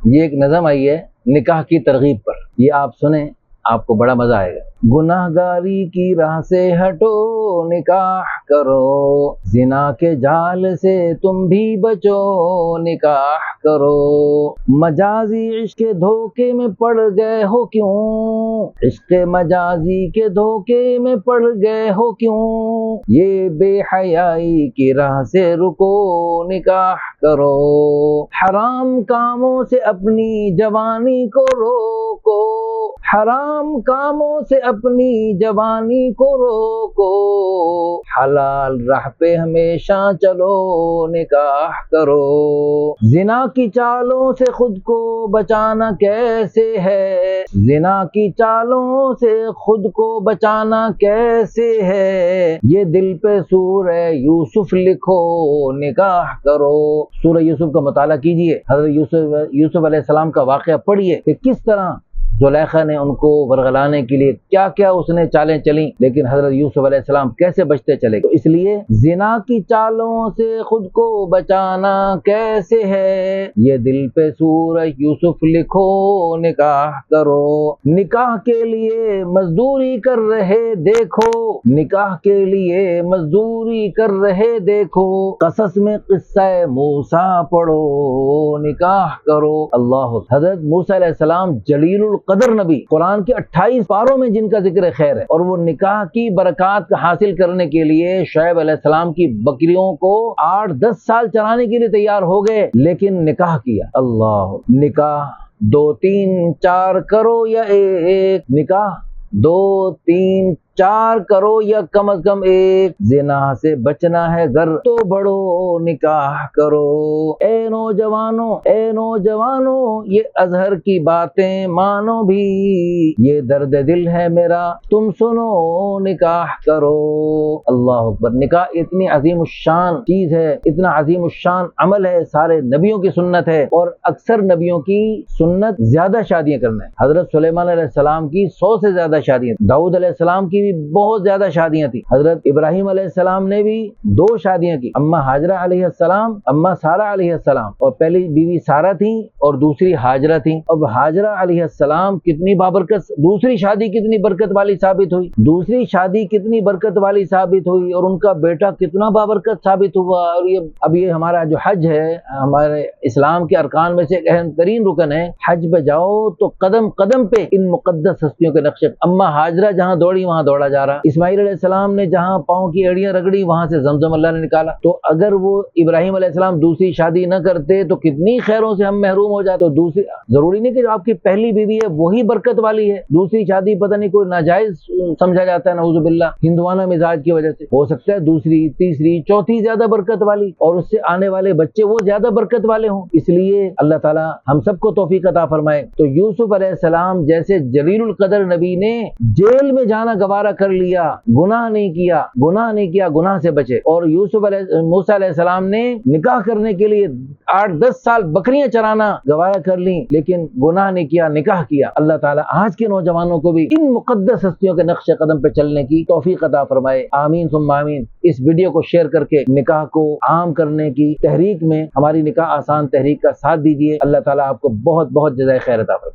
ये एक नज़म आई है निकाह की तरगीब पर, ये आप सुने, आपको बड़ा मजा आएगा। गुनाहगारी की राह से हटो, निकाह करो, जिना के जाल से तुम भी बचो, निकाह करो। मजाजी इश्क धोखे में पड़ गए हो क्यों, इश्क मजाजी के धोखे में पड़ गए हो क्यों, ये बेहयाई की राह से रुको, निकाह करो। हराम कामों से अपनी जवानी को रोको, हराम कामों से अपनी जवानी को रोको, हलाल राह पे हमेशा चलो, निकाह करो। जिना की चालों से खुद को बचाना कैसे है, जिना की चालों से खुद को बचाना कैसे है, ये दिल पे सूरह यूसुफ लिखो, निकाह करो। सूरह यूसुफ का मुताला कीजिए, हज़रत यूसुफ अलैहिस्सलाम का वाक़या पढ़िए कि किस तरह जुलैखा ने उनको वरगलाने के लिए क्या क्या उसने चालें चली, लेकिन हजरत यूसुफ अलैहिस्सलाम कैसे बचते चले। तो इसलिए जिना की चालों से खुद को बचाना कैसे है, ये दिल पे सूरह यूसुफ लिखो, निकाह करो। निकाह के लिए मजदूरी कर रहे देखो, निकाह के लिए मजदूरी कर रहे देखो, कसस में किस्सा मूसा पढ़ो, निकाह करो। अल्लाह। हजरत मूसा अलैहिस्सलाम जलीलुल कदर नबी, कुरान के 28 पारों में जिनका जिक्र खैर है, और वो निकाह की बरकत हासिल करने के लिए शुएब अलैहिस्सलाम की बकरियों को 8-10 साल चराने के लिए तैयार हो गए, लेकिन निकाह किया। अल्लाह। निकाह 2, 3, 4 करो या एक, निकाह 2, 3, 4 करो या कम अज कम एक, जिना से बचना है घर तो बढ़ो, निकाह करो। ए नौजवानों, ए नौजवानों, ये अजहर की बातें मानो भी, ये दर्द दिल है मेरा तुम सुनो, निकाह करो। अल्लाह अकबर। निकाह इतनी अजीम शान चीज है, इतना अजीम शान अमल है, सारे नबियों की सुन्नत है, और अक्सर नबियों की सुन्नत ज्यादा शादियां करना है। हजरत सुलेमान अलैहिस्सलाम की 100 से ज्यादा शादियां, दाऊद अलैहिस्सलाम की बहुत ज्यादा शादियां थी, हजरत इब्राहिम अलैहिस्सलाम ने भी 2 शादियां की, अम्मा हाजरा अलैहिस्सलाम, अम्मा सारा अलैहिस्सलाम, और पहली बीवी सारा थी और दूसरी हाजरा थी। अब हाजरा अलैहिस्सलाम कितनी बाबरकत, दूसरी शादी कितनी बरकत वाली साबित हुई, दूसरी शादी कितनी बरकत वाली साबित हुई, और उनका बेटा कितना बाबरकत साबित हुआ। और ये हमारा जो हज है, हमारे इस्लाम के अरकान में से एक अहम तरीन रुकन है। हज पे जाओ तो कदम कदम पे इन मुकद्दस हस्तियों के नक्शे, अम्मा हाजरा जहाँ दौड़ी वहाँ दौड़ा जा रहा, इस्माइल अलैहिस्सलाम ने जहाँ पाँव की एड़ियां रगड़ी वहां से जमजम अल्लाह ने निकाला। तो अगर वो इब्राहिम अलैहिस्सलाम दूसरी शादी न करते तो कितनी खैरों से हम महरूम हो जाते। तो दूसरी, जरूरी नहीं कि जो आपकी पहली बीवी है वही बरकत वाली है, दूसरी शादी पता नहीं कोई नाजायज समझा जाता है, नऊजुबिल्लाह, हिंदुआना मिजाज की वजह से। हो सकता है दूसरी, तीसरी, चौथी ज्यादा बरकत वाली, और उससे आने वाले बच्चे वो ज्यादा बरकत वाले हों। इसलिए अल्लाह ताला हम सबको तौफीक अता फरमाए। तो यूसुफ अलैहिस्सलाम जैसे जलीलुल कदर नबी ने जेल में जाना गवारा कर लिया, गुनाह नहीं किया, गुनाह नहीं किया, गुनाह से बचे। और मूसा अलैहिस्सलाम ने निकाह करने के लिए 8-10 साल बकरियां चराना गवारा कर ली, लेकिन गुनाह नहीं किया, निकाह किया। अल्लाह ताला आज के नौजवानों को भी इन मुकद्दस हस्तियों के नक्शे कदम पे चलने की तौफीक अता फरमाए। आमीन सुम्मा आमीन। इस वीडियो को शेयर करके निकाह को आम करने की तहरीक में हमारी निकाह आसान तहरीक का साथ दीजिए। अल्लाह ताला आपको बहुत बहुत जज़ाए खैर अता फरमाए।